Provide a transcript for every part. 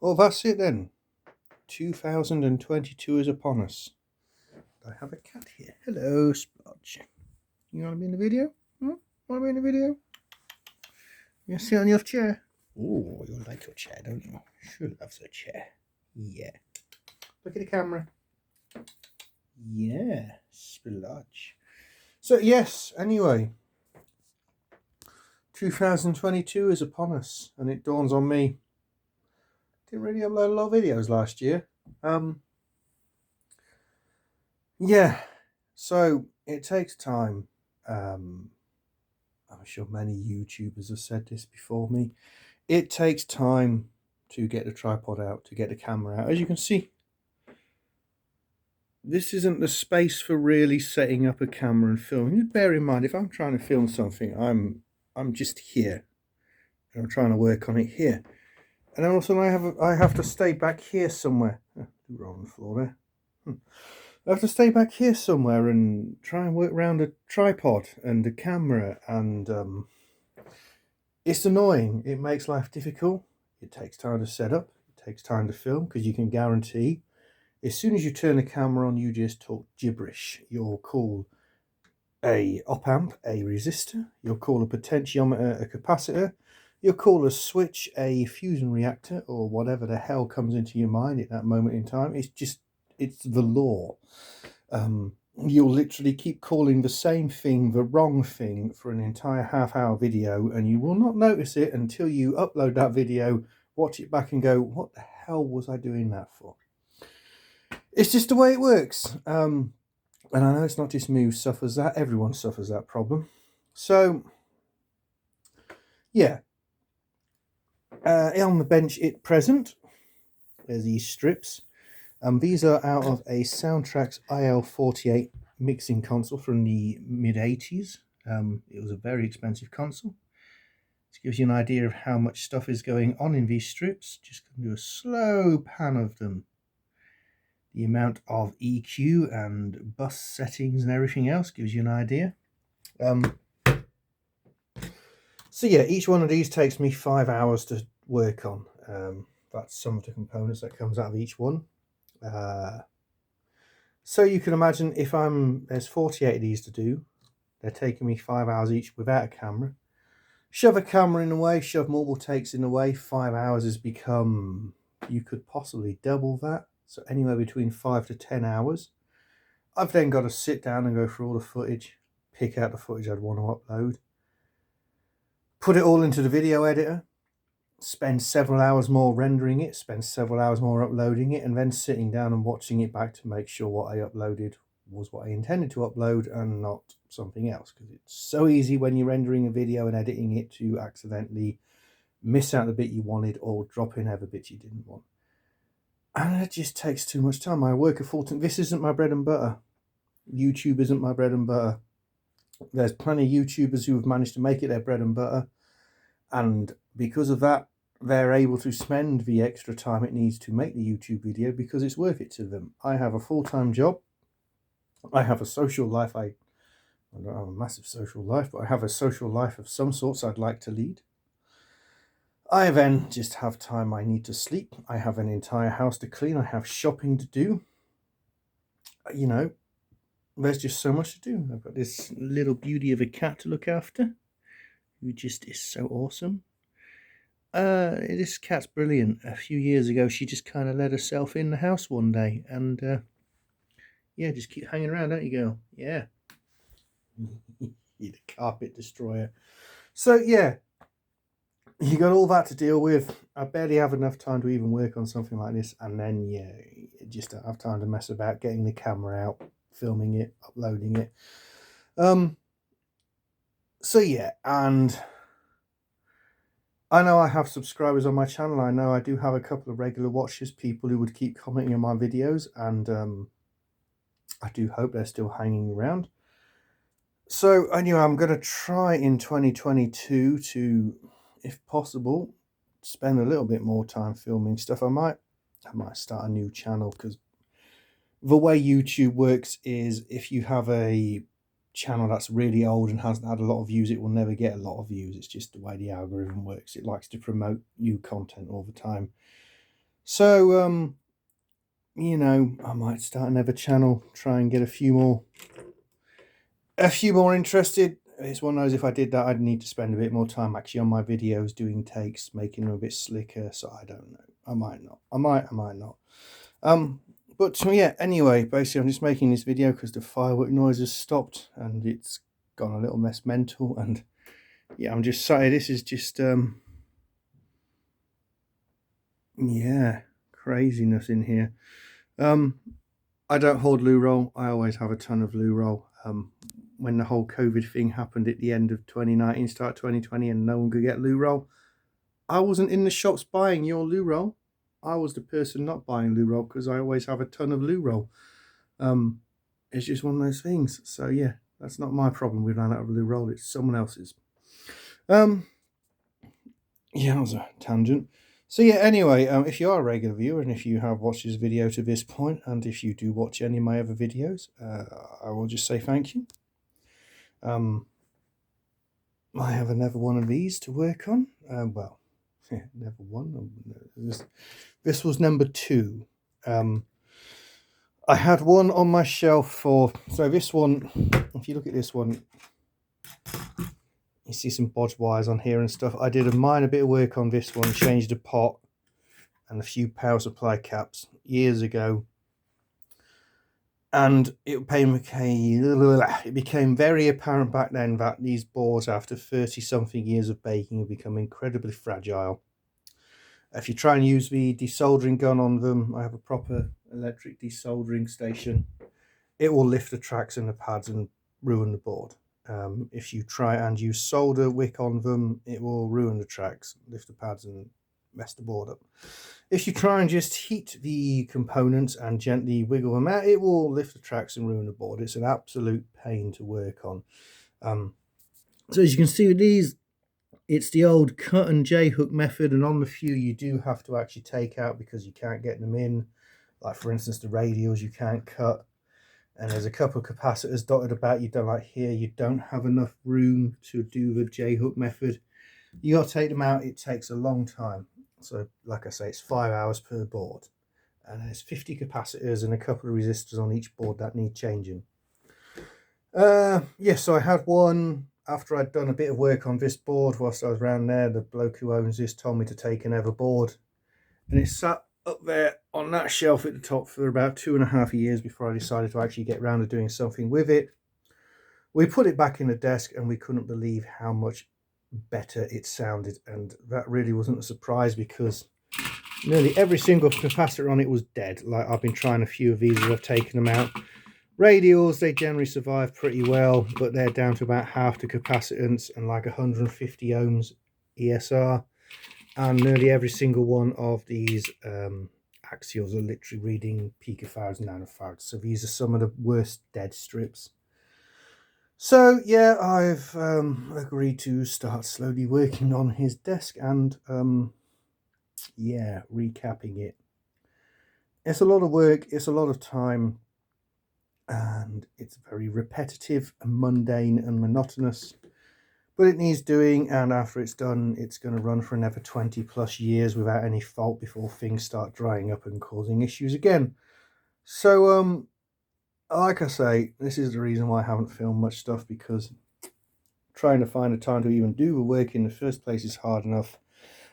Well, that's it then. 2022 is upon us. I have a cat here. Hello, Splodge. You want to be in the video? Want to be in the video? You sit on your chair? Oh, you like your chair, don't you? Sure loves a chair. Yeah. Look at the camera. Yeah, Splodge. So, yes, anyway. 2022 is upon us, and it dawns on me. Didn't really upload a lot of videos last year. Yeah, so it takes time. I'm sure many YouTubers have said this before me. It takes time to get the tripod out, to get the camera out. As you can see, this isn't the space for really setting up a camera and filming. Just bear in mind, if I'm trying to film something, I'm just here. And I'm trying to work on it here. And then also I have to stay back here somewhere. Roll on the floor there. I have to stay back here somewhere and try and work around a tripod and a camera, and it's annoying. It makes life difficult. It takes time to set up. It takes time to film, because you can guarantee as soon as you turn the camera on, you just talk gibberish. You'll call a op amp a resistor. You'll call a potentiometer a capacitor. You'll call a switch a fusion reactor, or whatever the hell comes into your mind at that moment in time. It's the law. You'll literally keep calling the same thing the wrong thing for an entire half-hour video, and you will not notice it until you upload that video, watch it back and go, what the hell was I doing that for? It's just the way it works. And I know it's not just me who suffers that. Everyone suffers that problem. So, yeah. On the bench at present, there's these strips. These are out of a Soundtracs IL48 mixing console from the mid-80s. It was a very expensive console. This gives you an idea of how much stuff is going on in these strips. Just going to do a slow pan of them. The amount of EQ and bus settings and everything else gives you an idea. So yeah, each one of these takes me 5 hours to work on. That's some of the components that comes out of each one. So you can imagine, if there's 48 of these to do, they're taking me 5 hours each without a camera. Shove a camera in the way, shove multiple takes in the way, 5 hours has become, you could possibly double that. So anywhere between 5 to 10 hours. I've then got to sit down and go through all the footage, pick out the footage I'd want to upload, put it all into the video editor, spend several hours more rendering it, spend several hours more uploading it, and then sitting down and watching it back to make sure what I uploaded was what I intended to upload and not something else. Because it's so easy when you're rendering a video and editing it to accidentally miss out the bit you wanted or drop in other bits you didn't want. And it just takes too much time. I work a full-time. This isn't my bread and butter. YouTube isn't my bread and butter. There's plenty of YouTubers who have managed to make it their bread and butter. And because of that, they're able to spend the extra time it needs to make the YouTube video because it's worth it to them. I have a full-time job. I have a social life. I don't have a massive social life, but I have a social life of some sorts I'd like to lead. I then just have time I need to sleep. I have an entire house to clean. I have shopping to do. You know, there's just so much to do. I've got this little beauty of a cat to look after, who just is so awesome. This cat's brilliant. A few years ago, she just kind of let herself in the house one day, and yeah, just keep hanging around, don't you, girl? Yeah. You're the carpet destroyer. So yeah, you got all that to deal with. I barely have enough time to even work on something like this, and then yeah, you just don't have time to mess about getting the camera out, filming it, uploading it. So yeah, and I know I have subscribers on my channel. I know I do have a couple of regular watchers, people who would keep commenting on my videos, and I do hope they're still hanging around. So anyway, I'm going to try in 2022 to, if possible, spend a little bit more time filming stuff. I might start a new channel, because the way YouTube works is if you have a channel that's really old and hasn't had a lot of views, it will never get a lot of views. It's just the way the algorithm works. It likes to promote new content all the time. So, you know, I might start another channel, try and get a few more interested. It's one of those, if I did that, I'd need to spend a bit more time actually on my videos, doing takes, making them a bit slicker. So I don't know. I might not. I might not. But yeah, anyway, basically I'm just making this video because the firework noise has stopped and it's gone a little mess mental. And yeah, I'm just sorry, this is just yeah, craziness in here. I don't hold loo roll. I always have a ton of loo roll. When the whole COVID thing happened at the end of 2019, start 2020, and no one could get loo roll, I wasn't in the shops buying your loo roll. I was the person not buying loo roll because I always have a ton of loo roll. It's just one of those things. So yeah, that's not my problem. We ran out of loo roll. It's someone else's. Yeah, that was a tangent. So yeah, anyway, if you are a regular viewer and if you have watched this video to this point, and if you do watch any of my other videos, I will just say thank you. I have another one of these to work on. Well, yeah, never one. This was number 2. I had one on my shelf for, so this one, if you look at this one, you see some bodge wires on here and stuff. I did a minor bit of work on this one, changed the pot and a few power supply caps years ago. And it became very apparent back then that these boards, after 30-something years of baking, have become incredibly fragile. If you try and use the desoldering gun on them, I have a proper electric desoldering station, it will lift the tracks and the pads and ruin the board. If you try and use solder wick on them, it will ruin the tracks, lift the pads and mess the board up. If you try and just heat the components and gently wiggle them out, it will lift the tracks and ruin the board. It's an absolute pain to work on. So as you can see with these, it's the old cut and J-hook method, and on the few you do have to actually take out because you can't get them in. Like for instance, the radials you can't cut, and there's a couple of capacitors dotted about. You don't, like here, you don't have enough room to do the J-hook method. You got to take them out. It takes a long time. So like I say, it's 5 hours per board, and there's 50 capacitors and a couple of resistors on each board that need changing. Yeah, so I had one after I'd done a bit of work on this board whilst I was around there. The bloke who owns this told me to take another board, and it sat up there on that shelf at the top for about 2.5 years before I decided to actually get around to doing something with it. We put it back in the desk and we couldn't believe how much better it sounded, and that really wasn't a surprise because nearly every single capacitor on it was dead. Like, I've been trying a few of these as I've taken them out. Radials, they generally survive pretty well, but they're down to about half the capacitance and like 150 ohms ESR, and nearly every single one of these axials are literally reading picofarads and nanofarads. So these are some of the worst dead strips. So yeah, I've agreed to start slowly working on his desk and yeah, recapping it. It's a lot of work, it's a lot of time, and it's very repetitive and mundane and monotonous, but it needs doing, and after it's done, it's going to run for another 20+ years without any fault before things start drying up and causing issues again. So like I say, this is the reason why I haven't filmed much stuff, because trying to find a time to even do the work in the first place is hard enough,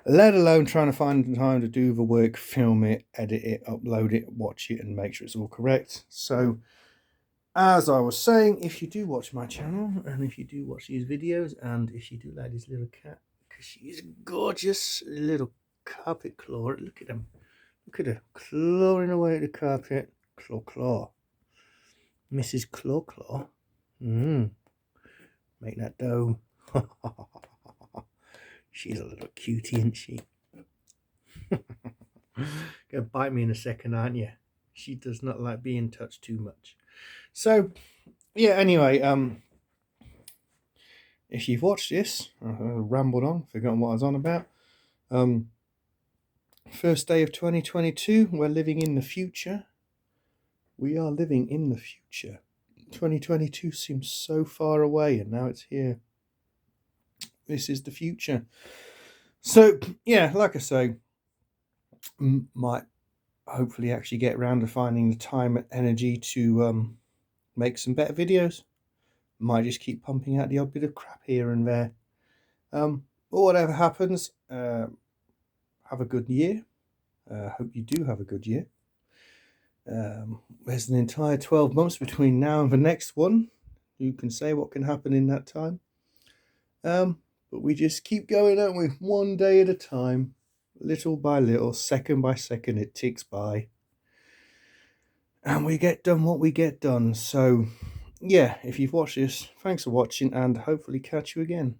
let alone trying to find the time to do the work, film it, edit it, upload it, watch it, and make sure it's all correct. So as I was saying, if you do watch my channel, and if you do watch these videos, and if you do like this little cat, because she's gorgeous, little carpet claw, look at him, look at her clawing away at the carpet, claw claw, Mrs. Claw Claw, make that dough. She's a little cutie, isn't she? Gonna bite me in a second, aren't you? She does not like being touched too much. So yeah, anyway, if you've watched this, I rambled on, forgotten what I was on about. First day of 2022, we're living in the future. We are living in the future. 2022 seems so far away, and now it's here. This is the future. So yeah, like I say, my hopefully actually get around to finding the time and energy to make some better videos. Might just keep pumping out the odd bit of crap here and there. But whatever happens, have a good year. Hope you do have a good year. There's an entire 12 months between now and the next one. Who can say what can happen in that time? But we just keep going, don't we? One day at a time, little by little, second by second, it ticks by. And we get done what we get done. So, yeah, if you've watched this, thanks for watching, and hopefully catch you again.